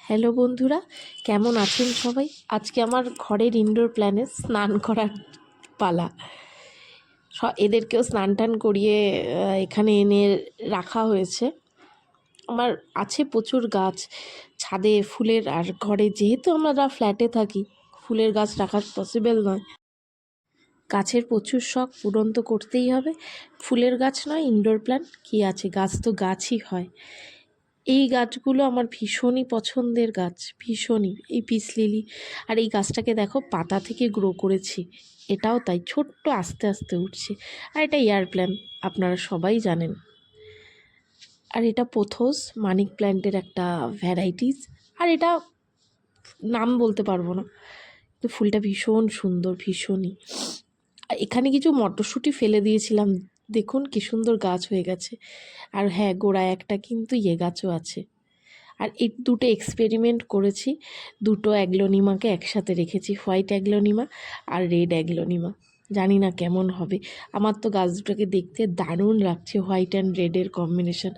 Hello বন্ধুরা, কেমন আছেন সবাই? আজকে আমার ঘরের ইনডোর প্ল্যানে স্নান করার পালা। এদেরকেও স্নান টান করিয়ে এখানে এনে রাখা হয়েছে। আমার আছে প্রচুর গাছ ছাদে ফুলের, আর ঘরে যেহেতু আমরা ফ্ল্যাটে থাকি ফুলের গাছ রাখা পসিবল নয়। গাছের প্রচুর শখ পূরণ তো করতেই হবে। ফুলের গাছ নয়, ইনডোর প্ল্যান্ট কী আছে, গাছ তো গাছই হয়। এই গাছগুলো আমার ভীষণই পছন্দের গাছ, ভীষণই। এই পিস লিলি, আর এই গাছটাকে দেখো পাতা থেকে গ্রো করেছি, এটাও তাই ছোট্ট আস্তে আস্তে উঠছে। আর এটা এয়ার প্ল্যান্ট, আপনারা সবাই জানেন। আর এটা পোথোস মানিক প্ল্যান্টের একটা ভ্যারাইটিস। আর এটা নাম বলতে পারবো না, তো ফুলটা ভীষণ সুন্দর, ভীষণই। আর এখানে কিছু মটরশুঁটি ফেলে দিয়েছিলাম, দেখুন কি সুন্দর গাছ হয়ে গেছে। আর হ্যাঁ, গোড়ায় একটা কিন্তু গাছও আছে। আর এই দুটো এক্সপেরিমেন্ট করেছি, দুটো অ্যাগ্লোনিমাকে একসাথে রেখেছি, হোয়াইট অ্যাগ্লোনিমা আর রেড অ্যাগ্লোনিমা। জানি না কেমন হবে, আমার তো গাছ দুটোকে দেখতে দারুণ লাগছে। হোয়াইট অ্যান্ড রেডের কম্বিনেশন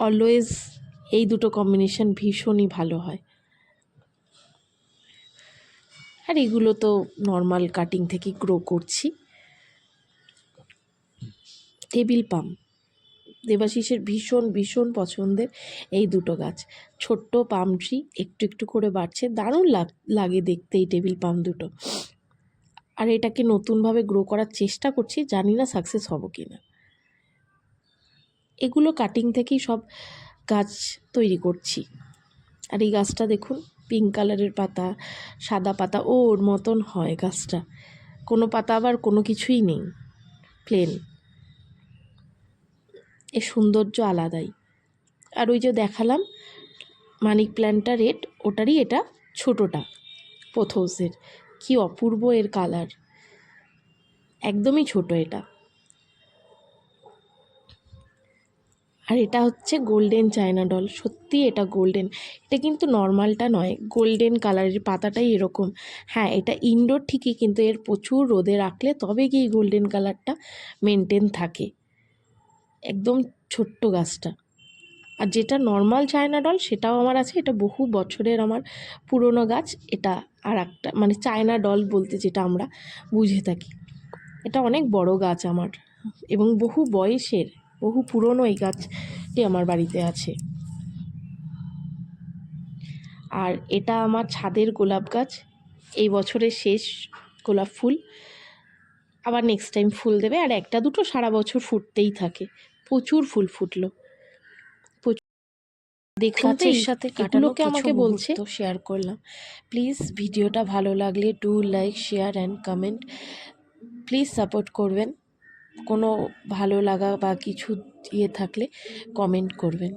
অলওয়েজ, এই দুটো কম্বিনেশন ভীষণই ভালো হয়। আর এগুলো তো নর্মাল কাটিং থেকে গ্রো করছি। টেবিল পাম দেবাশিসের ভীষণ ভীষণ পছন্দের এই দুটো গাছ। ছোট্ট পাম ট্রি একটু একটু করে বাড়ছে, দারুণ লাগে দেখতে এই টেবিল পাম দুটো। আর এটাকে নতুনভাবে গ্রো করার চেষ্টা করছি, জানি না সাকসেস হব কি না। এগুলো কাটিং থেকেই সব গাছ তৈরি করছি। আর এই গাছটা দেখুন, পিঙ্ক কালারের পাতা, সাদা পাতা, ওর মতন হয় গাছটা। কোনো পাতা আবার কোনো কিছুই নেই, প্লেন। এর সৌন্দর্য আলাদাই। আর ওই যে দেখালাম মানিক প্ল্যান্টটা রেড, ওটারই এটা ছোটোটা পোথোসের, কি অপূর্ব এর কালার, একদমই ছোট এটা। আর এটা হচ্ছে গোল্ডেন চায়না ডল, সত্যি এটা গোল্ডেন, এটা কিন্তু নর্মালটা নয়, গোল্ডেন কালারের পাতাটাই এরকম। হ্যাঁ, এটা ইনডোর ঠিকই, কিন্তু এর প্রচুর রোদে রাখলে তবে কি গোল্ডেন কালারটা মেনটেন থাকে। একদম ছোট্ট গাছটা। আর যেটা নর্মাল চায়না ডল সেটাও আমার আছে, এটা বহু বছরের আমার পুরনো গাছ। এটা আর একটা মানে চায়না ডল বলতে যেটা আমরা বুঝে থাকি, এটা অনেক বড় গাছ আমার, এবং বহু বয়সের, বহু পুরনো এই গাছটি আমার বাড়িতে আছে। আর এটা আমার ছাদের গোলাপ গাছ, এই বছরের শেষ গোলাপ ফুল, আবার নেক্সট টাইম ফুল দেবে। আর একটা দুটো সারা বছর ফুটতেই থাকে, প্রচুর ফুল ফুটলো। গাছের সাথে এগুলোকে আমাকে বলছে শেয়ার করলাম। প্লিজ ভিডিওটা ভালো লাগলে do like, share and comment. Please support করবেন, কোনো ভালো লাগা বা কিছু থাকলে কমেন্ট করবেন।